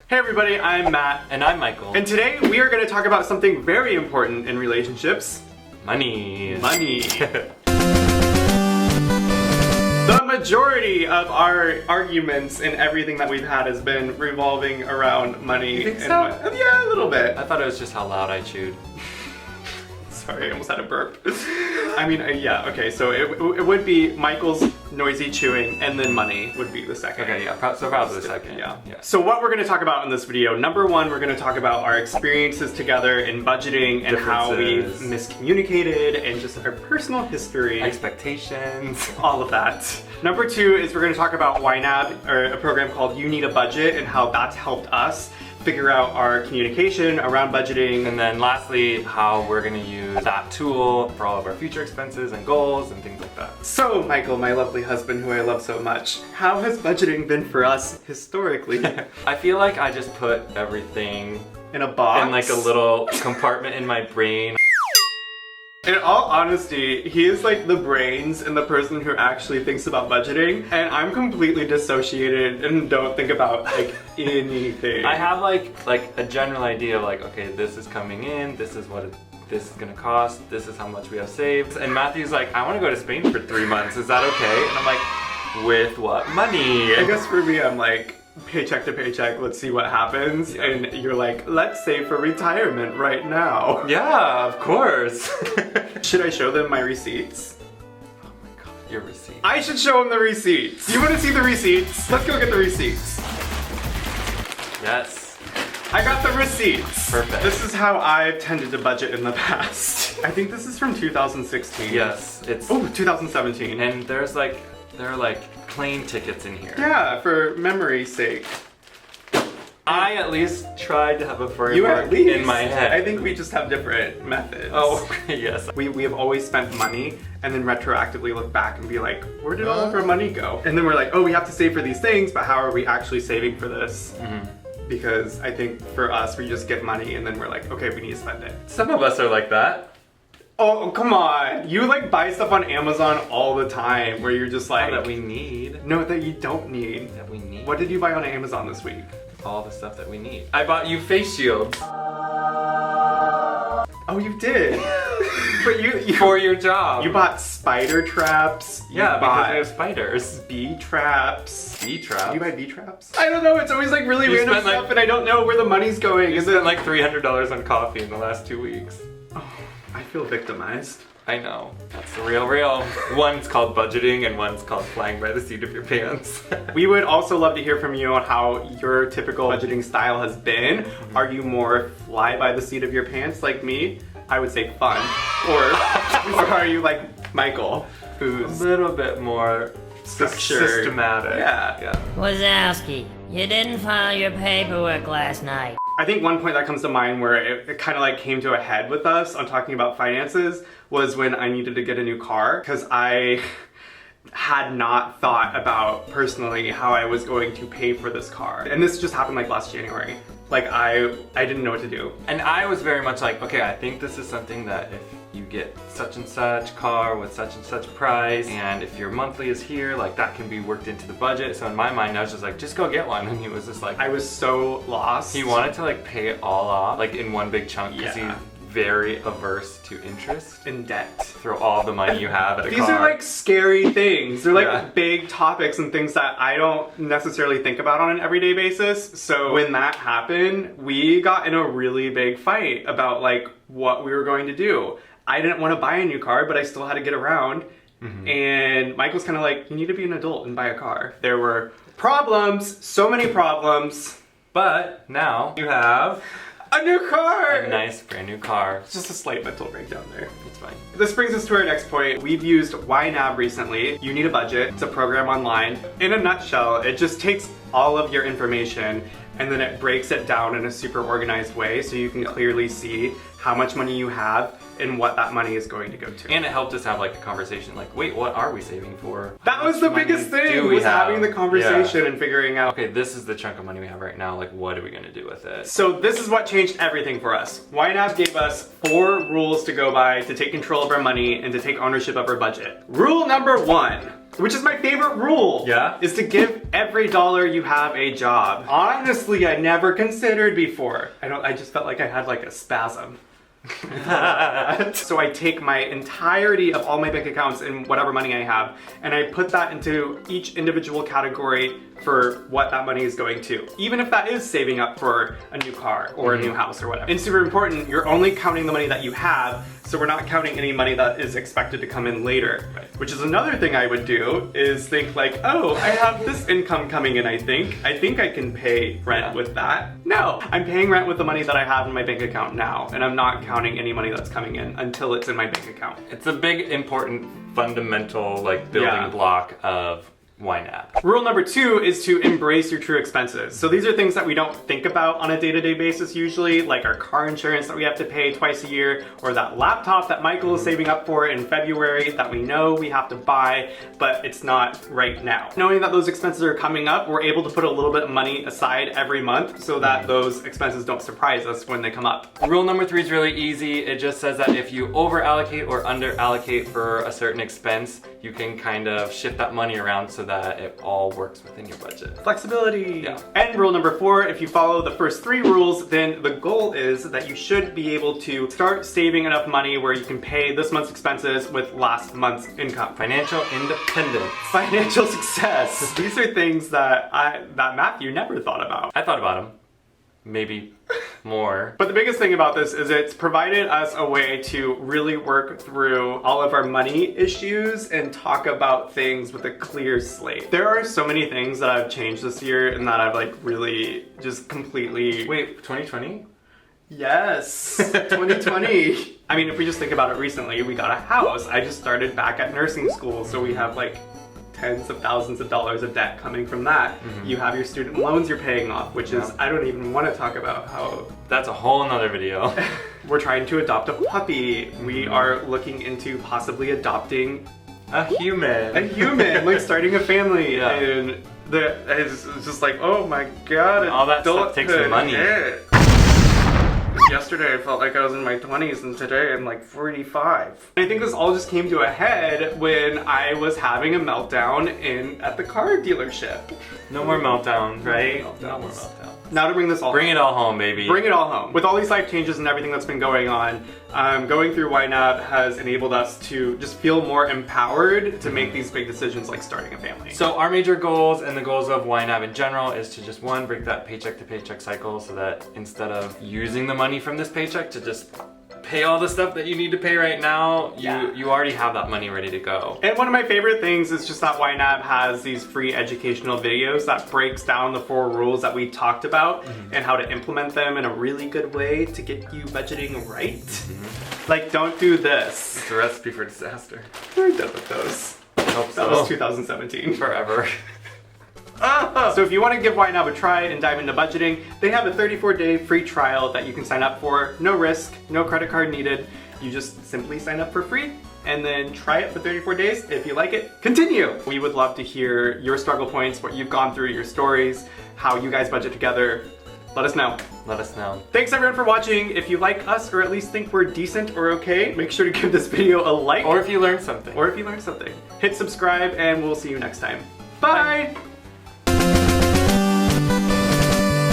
Hey everybody, I'm Matt. And I'm Michael. And today we are going to talk about something very important in relationships. Money. Money. The majority of our arguments and everything that we've had has been revolving around money. You think and so? Yeah, a little bit. I thought it was just how loud I chewed. Sorry, I almost had a burp. I mean, yeah, okay, so it would be Michael's noisy chewing, and then money would be the second. Okay, yeah, so probably the second. Yeah. So what we're going to talk about in this video, number one, we're going to talk about our experiences together in budgeting and how we miscommunicated and just our personal history. Expectations. All of that. Number two is we're going to talk about YNAB, or a program called You Need a Budget, and how that's helped us figure out our communication around budgeting. And then lastly, how we're gonna use that tool for all of our future expenses and goals and things like that. So, Michael, my lovely husband who I love so much, how has budgeting been for us historically? I feel like I just put everything in a box? in like a little compartment in my brain. In all honesty, he is like the brains and the person who actually thinks about budgeting, and I'm completely dissociated and don't think about like anything. I have like a general idea of like, okay, this is coming in, this is what this is gonna cost, this is how much we have saved. And Matthew's like, I wanna go to Spain for 3 months, is that okay? And I'm like, with what money? I guess for me, I'm like, paycheck to paycheck, let's see what happens. Yeah. And you're like, let's save for retirement right now. Yeah, of course. Should I show them my receipts? Oh my god, your receipts. I should show them the receipts. You want to see the receipts? Let's go get the receipts. Yes. I got the receipts. Perfect. This is how I've tended to budget in the past. I think this is from 2016. Yes, it's... Oh, 2017. And there are like plane tickets in here. Yeah, for memory's sake. I at least tried to have a framework in my head. I think we just have different methods. Oh, yes. We have always spent money and then retroactively look back and be like, where did all of our money go? And then we're like, oh, we have to save for these things, but how are we actually saving for this? Mm-hmm. Because I think for us, we just get money and then we're like, okay, we need to spend it. Some of us are like that. Oh, come on. You like buy stuff on Amazon all the time where you're just like... that we need. No, that you don't need. That we need. What did you buy on Amazon this week? All the stuff that we need. I bought you face shields. Oh, you did? But you for your job. You bought spider traps. Yeah, because they have spiders. Bee traps. Bee traps? You buy bee traps? I don't know, it's always like really random stuff like, and I don't know where the money's going. You spent like $300 on coffee in the last 2 weeks. Oh, I feel victimized. I know. That's the real. One's called budgeting and one's called flying by the seat of your pants. We would also love to hear from you on how your typical budgeting style has been. Mm-hmm. Are you more fly by the seat of your pants like me? I would say fun. Or are you like Michael, who's a little bit more systematic? Yeah. Wazowski, you didn't file your paperwork last night. I think one point that comes to mind where it kind of like came to a head with us on talking about finances was when I needed to get a new car, because I had not thought about personally how I was going to pay for this car. And this just happened like last January. Like I didn't know what to do. And I was very much like, okay, I think this is something that if you get such and such car with such and such price, and if your monthly is here, like that can be worked into the budget. So in my mind, I was just like, just go get one. And he was just like, I was so lost. He wanted to like pay it all off, like in one big chunk, because he's very averse to interest and debt. Throw all the money you have at a car. These are like scary things. They're like big topics and things that I don't necessarily think about on an everyday basis. So when that happened, we got in a really big fight about like what we were going to do. I didn't want to buy a new car, but I still had to get around. Mm-hmm. And Michael's kind of like, you need to be an adult and buy a car. There were problems, so many problems. But now you have a new car! A nice brand new car. It's just a slight mental breakdown there. It's fine. This brings us to our next point. We've used YNAB recently. You Need a Budget. It's a program online. In a nutshell, it just takes all of your information and then it breaks it down in a super organized way so you can clearly see how much money you have and what that money is going to go to. And it helped us have like a conversation like, wait, what are we saving for? That was the biggest thing, was having the conversation and figuring out, okay, this is the chunk of money we have right now, like what are we gonna do with it? So this is what changed everything for us. YNAB gave us 4 rules to go by to take control of our money and to take ownership of our budget. Rule number 1, which is my favorite rule, is to give every dollar you have a job. Honestly, I never considered before. I just felt like I had like a spasm. So I take my entirety of all my bank accounts and whatever money I have, and I put that into each individual category for what that money is going to. Even if that is saving up for a new car or a new house or whatever. And super important, you're only counting the money that you have, so we're not counting any money that is expected to come in later. Right. Which is another thing I would do, is think like, oh, I have this income coming in, I think I can pay rent with that. No, I'm paying rent with the money that I have in my bank account now, and I'm not counting any money that's coming in until it's in my bank account. It's a big, important, fundamental like building block of YNAB. Rule number 2 is to embrace your true expenses. So these are things that we don't think about on a day-to-day basis usually, like our car insurance that we have to pay twice a year, or that laptop that Michael is saving up for in February that we know we have to buy, but it's not right now. Knowing that those expenses are coming up, we're able to put a little bit of money aside every month so that those expenses don't surprise us when they come up. Rule number 3 is really easy. It just says that if you over allocate or under allocate for a certain expense, you can kind of shift that money around so that it all works within your budget. Flexibility. Yeah. And rule number 4, if you follow the first 3 rules, then the goal is that you should be able to start saving enough money where you can pay this month's expenses with last month's income. Financial independence. Financial success. These are things that Matthew never thought about. I thought about them. Maybe more. But the biggest thing about this is it's provided us a way to really work through all of our money issues and talk about things with a clear slate. There are so many things that I've changed this year and that I've like really just completely... Wait, 2020? Yes, 2020. I mean, if we just think about it recently, we got a house. I just started back at nursing school, so we have like tens of thousands of dollars of debt coming from that. You have your student loans you're paying off, which is, I don't even want to talk about how... That's a whole nother video. We're trying to adopt a puppy. We are looking into possibly adopting a human. Like starting a family. Yeah. And it's just like, oh my god. And all that stuff takes some money. Yesterday I felt like I was in my 20s and today I'm like 45. I think this all just came to a head when I was having a meltdown at the car dealership. No more meltdowns, right? No more meltdowns. Now to bring this all Bring it all home, baby. Bring it all home. With all these life changes and everything that's been going on, going through YNAB has enabled us to just feel more empowered to make these big decisions like starting a family. So our major goals and the goals of YNAB in general is to just, 1, break that paycheck to paycheck cycle so that instead of using the money from this paycheck to just pay all the stuff that you need to pay right now, you already have that money ready to go. And one of my favorite things is just that YNAB has these free educational videos that breaks down the 4 rules that we talked about and how to implement them in a really good way to get you budgeting right. Like, don't do this. It's a recipe for disaster. We're done with those. I hope so. That was 2017. Forever. So if you want to give YNAB a try and dive into budgeting, they have a 34-day free trial that you can sign up for. No risk, no credit card needed. You just simply sign up for free and then try it for 34 days. If you like it, continue. We would love to hear your struggle points, what you've gone through, your stories, how you guys budget together. Let us know. Let us know. Thanks everyone for watching. If you like us or at least think we're decent or okay, make sure to give this video a like. Or if you learned something. Hit subscribe and we'll see you next time. Bye.